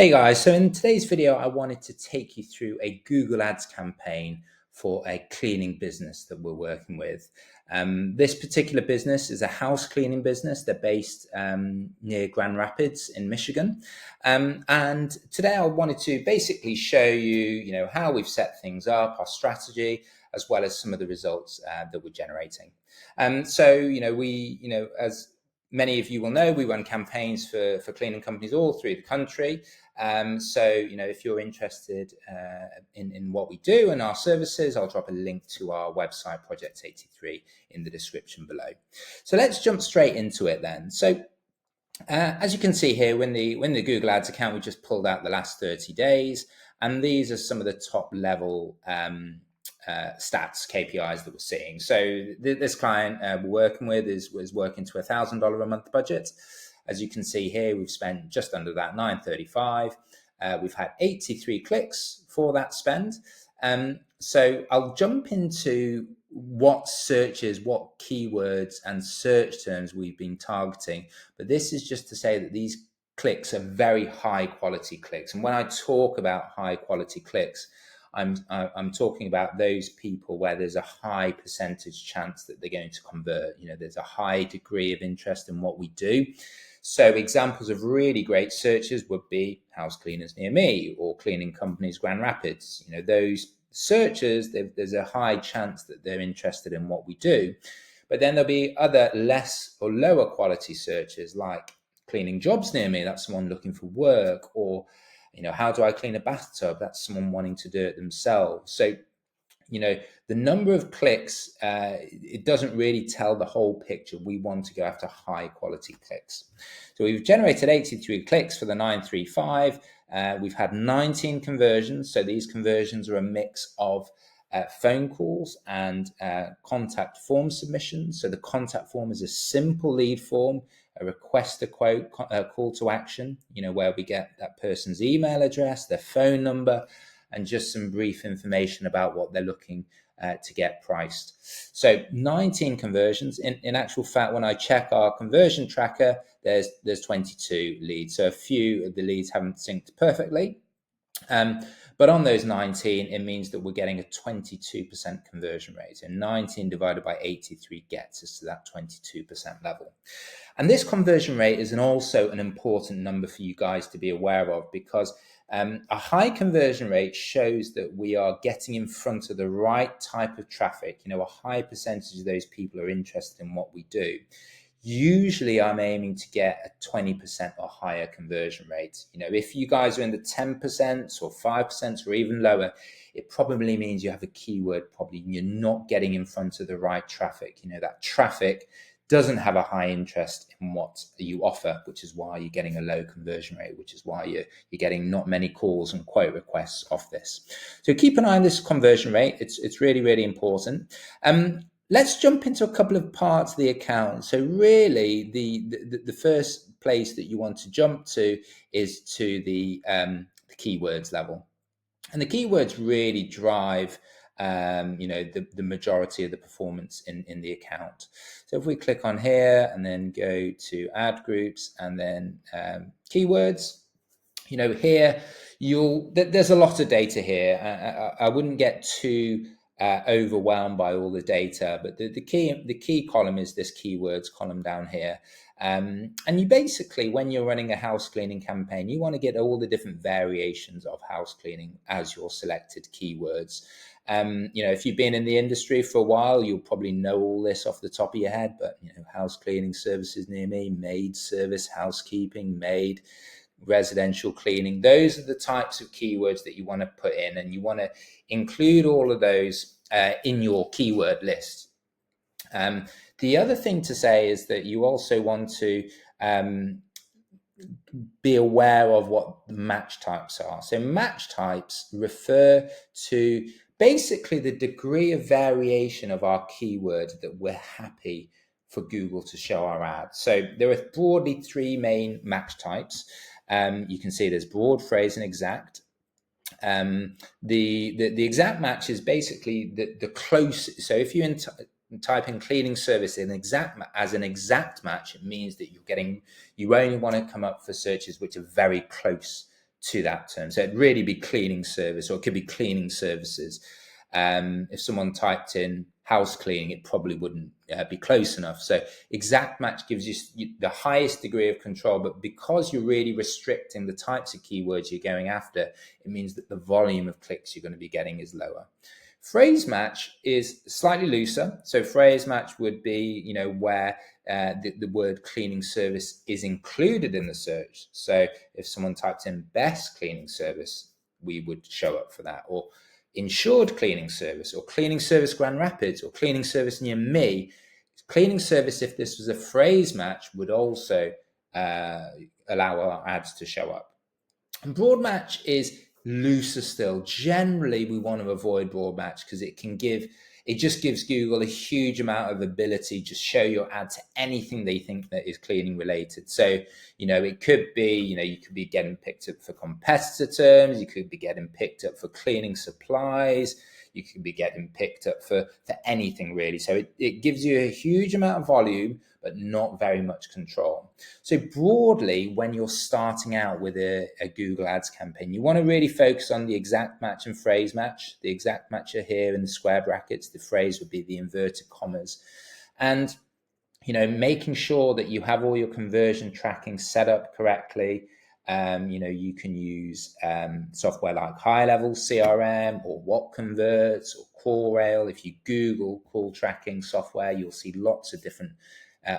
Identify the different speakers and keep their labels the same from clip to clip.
Speaker 1: Hey guys, so in today's video, I wanted to take you through a Google Ads campaign for a cleaning business that we're working with. This particular business is a house cleaning business. They're based near Grand Rapids in Michigan. And today I wanted to basically show you, how we've set things up, our strategy, as well as some of the results that we're generating. As many of you will know, we run campaigns for cleaning companies all through the country. If you're interested in what we do and our services, I'll drop a link to our website, Project 83, in the description below. So let's jump straight into it then. So as you can see here, when the Google Ads account, we just pulled out the last 30 days, and these are some of the top level stats, KPIs that we're seeing. So this client we're working with was working to $1,000 a month budget. As you can see here, we've spent just under that, $935. We've had 83 clicks for that spend. So I'll jump into what searches, what keywords and search terms we've been targeting. But this is just to say that these clicks are very high quality clicks. And when I talk about high quality clicks, I'm talking about those people where there's a high percentage chance that they're going to convert. There's a high degree of interest in what we do. So examples of really great searches would be house cleaners near me or cleaning companies Grand Rapids. Those searches, there's a high chance that they're interested in what we do. But then there'll be other less or lower quality searches like cleaning jobs near me. That's someone looking for work. Or how do I clean a bathtub? That's someone wanting to do it themselves. So, the number of clicks, it doesn't really tell the whole picture. We want to go after high quality clicks. So we've generated 83 clicks for the 935. We've had 19 conversions. So these conversions are a mix of phone calls and contact form submissions. So the contact form is a simple lead form, a request a quote, a call to action, where we get that person's email address, their phone number, and just some brief information about what they're looking to get priced. So 19 conversions. In actual fact, when I check our conversion tracker, there's 22 leads. So a few of the leads haven't synced perfectly. But on those 19, it means that we're getting a 22% conversion rate. And 19 divided by 83 gets us to that 22% level. And this conversion rate is also an important number for you guys to be aware of, because a high conversion rate shows that we are getting in front of the right type of traffic. A high percentage of those people are interested in what we do. Usually I'm aiming to get a 20% or higher conversion rate. If you guys are in the 10% or 5% or even lower, it probably means you have a keyword problem. You're not getting in front of the right traffic. That traffic doesn't have a high interest in what you offer, which is why you're getting a low conversion rate, which is why you're getting not many calls and quote requests off this. So keep an eye on this conversion rate. It's really, really important. Let's jump into a couple of parts of the account. So really, the first place that you want to jump to is to the keywords level. And the keywords really drive the majority of the performance in the account. So if we click on here and then go to ad groups and then keywords, here there's a lot of data here. I wouldn't get too overwhelmed by all the data, but the key column is this keywords column down here. And you basically, when you're running a house cleaning campaign, you want to get all the different variations of house cleaning as your selected keywords. If you've been in the industry for a while, you'll probably know all this off the top of your head, but house cleaning services near me, maid service, housekeeping, maid, residential cleaning. Those are the types of keywords that you want to put in, and you want to include all of those in your keyword list. The other thing to say is that you also want to be aware of what match types are. So match types refer to basically the degree of variation of our keyword that we're happy for Google to show our ads. So there are broadly three main match types. You can see there's broad, phrase, and exact. The exact match is basically the close. So if you type in cleaning service as an exact match, it means that you only want to come up for searches which are very close to that term. So it'd really be cleaning service, or it could be cleaning services. If someone typed in house cleaning, it probably wouldn't be close enough. So exact match gives you the highest degree of control, but because you're really restricting the types of keywords you're going after, it means that the volume of clicks you're going to be getting is lower. Phrase match is slightly looser. So phrase match would be, where the word cleaning service is included in the search. So if someone typed in best cleaning service, we would show up for that. Or insured cleaning service, or cleaning service Grand Rapids, or cleaning service near me. Cleaning service, if this was a phrase match, would also allow our ads to show up. And broad match is looser still. Generally, we want to avoid broad match because it just gives Google a huge amount of ability to show your ad to anything they think that is cleaning related. So, it could be, you could be getting picked up for competitor terms, you could be getting picked up for cleaning supplies, you could be getting picked up for anything really. So it gives you a huge amount of volume, but not very much control. So broadly, when you're starting out with a Google Ads campaign, you want to really focus on the exact match and phrase match. The exact match are here in the square brackets. The phrase would be the inverted commas. And, making sure that you have all your conversion tracking set up correctly. You can use software like High Level CRM or What Converts or CallRail. If you Google call tracking software, you'll see lots of different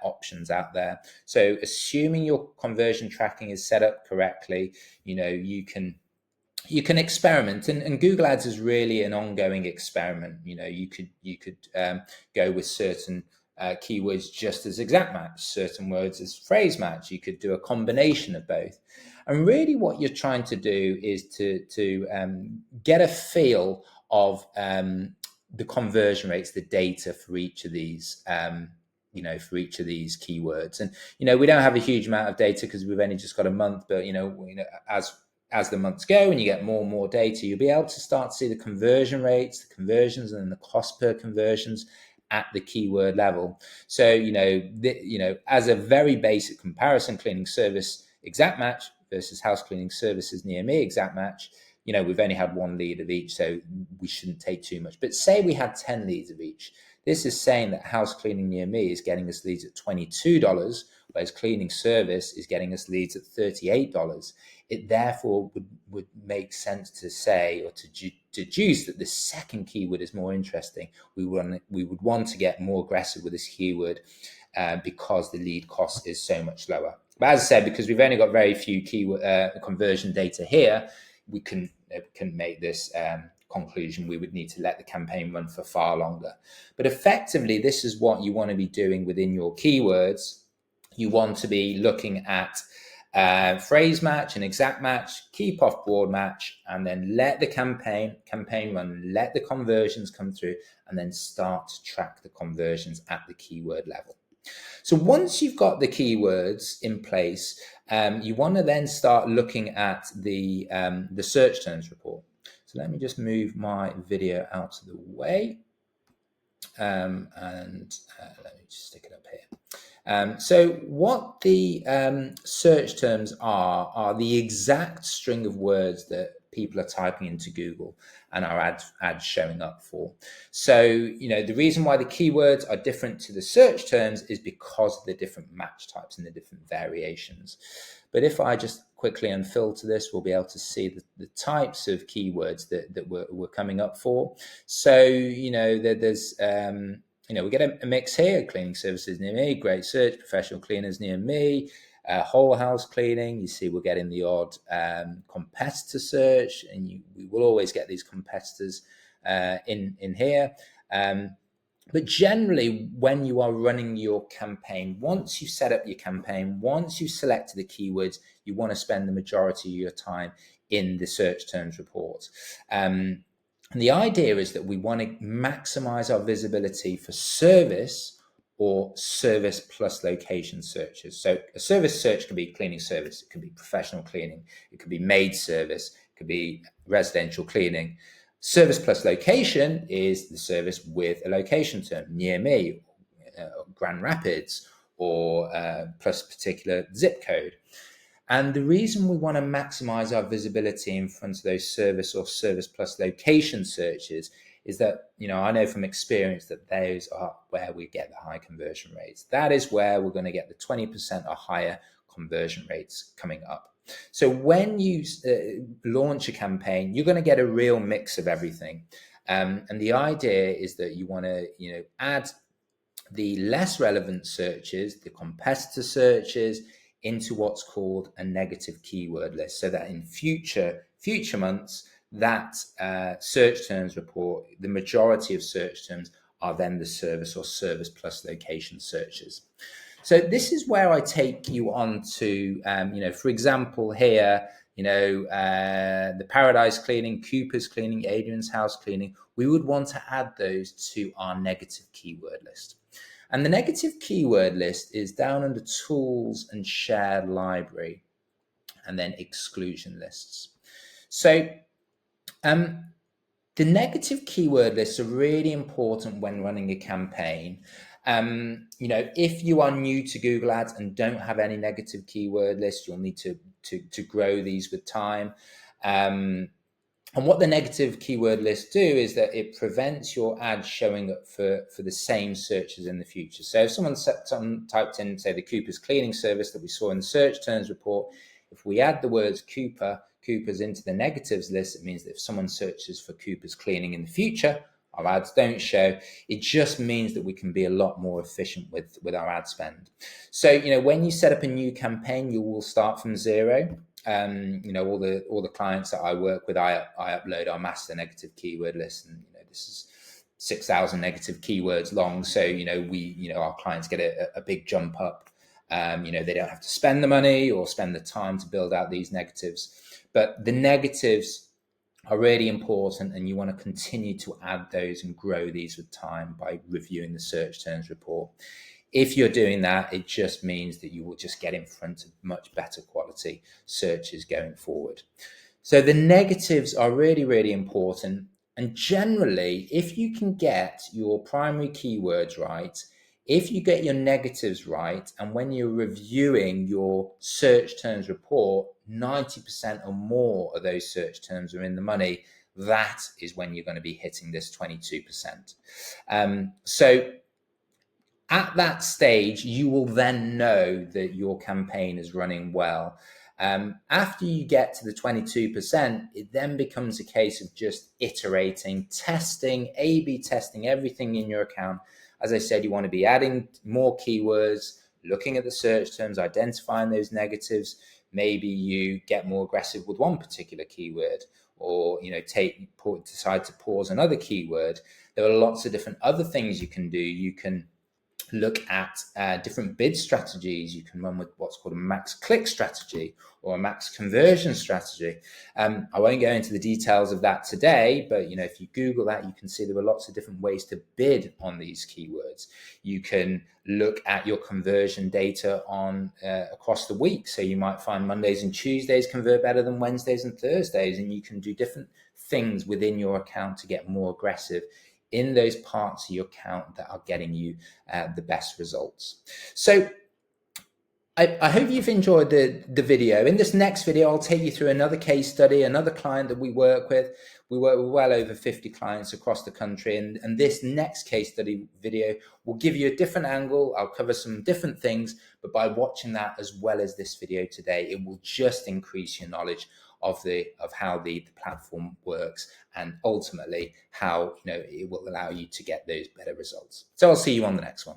Speaker 1: options out there. So assuming your conversion tracking is set up correctly, you can experiment, and Google Ads is really an ongoing experiment. You could go with certain keywords just as exact match, certain words as phrase match. You could do a combination of both. And really what you're trying to do is to get a feel of the conversion rates, the data for each of these for each of these keywords. And, we don't have a huge amount of data because we've only just got a month, but, as the months go and you get more and more data, you'll be able to start to see the conversion rates, the conversions, and then the cost per conversions at the keyword level. So, as a very basic comparison, cleaning service exact match versus house cleaning services near me exact match, we've only had 1 lead of each, so we shouldn't take too much. But say we had 10 leads of each. This is saying that house cleaning near me is getting us leads at $22, whereas cleaning service is getting us leads at $38. It therefore would make sense to say, or to deduce, that the second keyword is more interesting. We would want to get more aggressive with this keyword because the lead cost is so much lower. But as I said, because we've only got very few keyword conversion data here, we can make this conclusion. We would need to let the campaign run for far longer. But effectively, this is what you want to be doing within your keywords. You want to be looking at phrase match and exact match, keep off broad match, and then let the campaign run, let the conversions come through, and then start to track the conversions at the keyword level. So once you've got the keywords in place, you want to then start looking at the search terms report. So let me just move my video out of the way, and let me just stick it up here. So what the search terms are the exact string of words that people are typing into Google and our ads showing up for. So, the reason why the keywords are different to the search terms is because of the different match types and the different variations. But if I just quickly unfilter this, we'll be able to see the types of keywords that we're coming up for. So, there's we get a mix here: cleaning services near me, great search, professional cleaners near me, whole house cleaning. You see, we're getting the odd competitor search, and we will always get these competitors in here. But generally, when you are running your campaign, once you set up your campaign, once you've selected the keywords, you want to spend the majority of your time in the search terms report. And the idea is that we want to maximize our visibility for service or service plus location searches. So a service search could be cleaning service, it could be professional cleaning, it could be maid service, it could be residential cleaning. Service plus location is the service with a location term, near me, Grand Rapids, or plus particular zip code. And the reason we want to maximize our visibility in front of those service or service plus location searches is that, I know from experience that those are where we get the high conversion rates. That is where we're going to get the 20% or higher conversion rates coming up. So when you launch a campaign, you're going to get a real mix of everything. And the idea is that you want to, add the less relevant searches, the competitor searches, into what's called a negative keyword list, so that in future months, that search terms report, the majority of search terms are then the service or service plus location searches. So this is where I take you on to, for example, here, the Paradise Cleaning, Cooper's Cleaning, Adrian's House Cleaning. We would want to add those to our negative keyword list. And the negative keyword list is down under Tools and Shared Library, and then Exclusion Lists. So the negative keyword lists are really important when running a campaign. If you are new to Google Ads and don't have any negative keyword lists, you'll need to grow these with time. And what the negative keyword lists do is that it prevents your ad showing up for the same searches in the future. So if someone typed in, say, the Cooper's cleaning service that we saw in the search terms report, if we add the words Cooper's into the negatives list, it means that if someone searches for Cooper's cleaning in the future, our ads don't show. It just means that we can be a lot more efficient with our ad spend. So, when you set up a new campaign, you will start from zero. All the clients that I work with, I upload our master negative keyword list, and this is 6,000 negative keywords long. So our clients get a big jump up. They don't have to spend the money or spend the time to build out these negatives, but the negatives are really important, and you want to continue to add those and grow these with time by reviewing the search terms report. If you're doing that, it just means that you will just get in front of much better quality searches going forward. So the negatives are really, really important. And generally, if you can get your primary keywords right, if you get your negatives right, and when you're reviewing your search terms report, 90% or more of those search terms are in the money, that is when you're going to be hitting this 22%. So at that stage, you will then know that your campaign is running well. After you get to the 22%, it then becomes a case of just iterating, testing, A/B testing everything in your account. As I said, you want to be adding more keywords, looking at the search terms, identifying those negatives. Maybe you get more aggressive with one particular keyword, or decide to pause another keyword. There are lots of different other things you can do. You can look at different bid strategies. You can run with what's called a max click strategy or a max conversion strategy. I won't go into the details of that today, but if you Google that, you can see there are lots of different ways to bid on these keywords. You can look at your conversion data on across the week. So you might find Mondays and Tuesdays convert better than Wednesdays and Thursdays, and you can do different things within your account to get more aggressive in those parts of your account that are getting you the best results. So I hope you've enjoyed the video. In this next video, I'll take you through another case study, another client that we work with. We work with well over 50 clients across the country. And this next case study video will give you a different angle. I'll cover some different things, but by watching that as well as this video today, it will just increase your knowledge of how the platform works, and ultimately how it will allow you to get those better results. So I'll see you on the next one.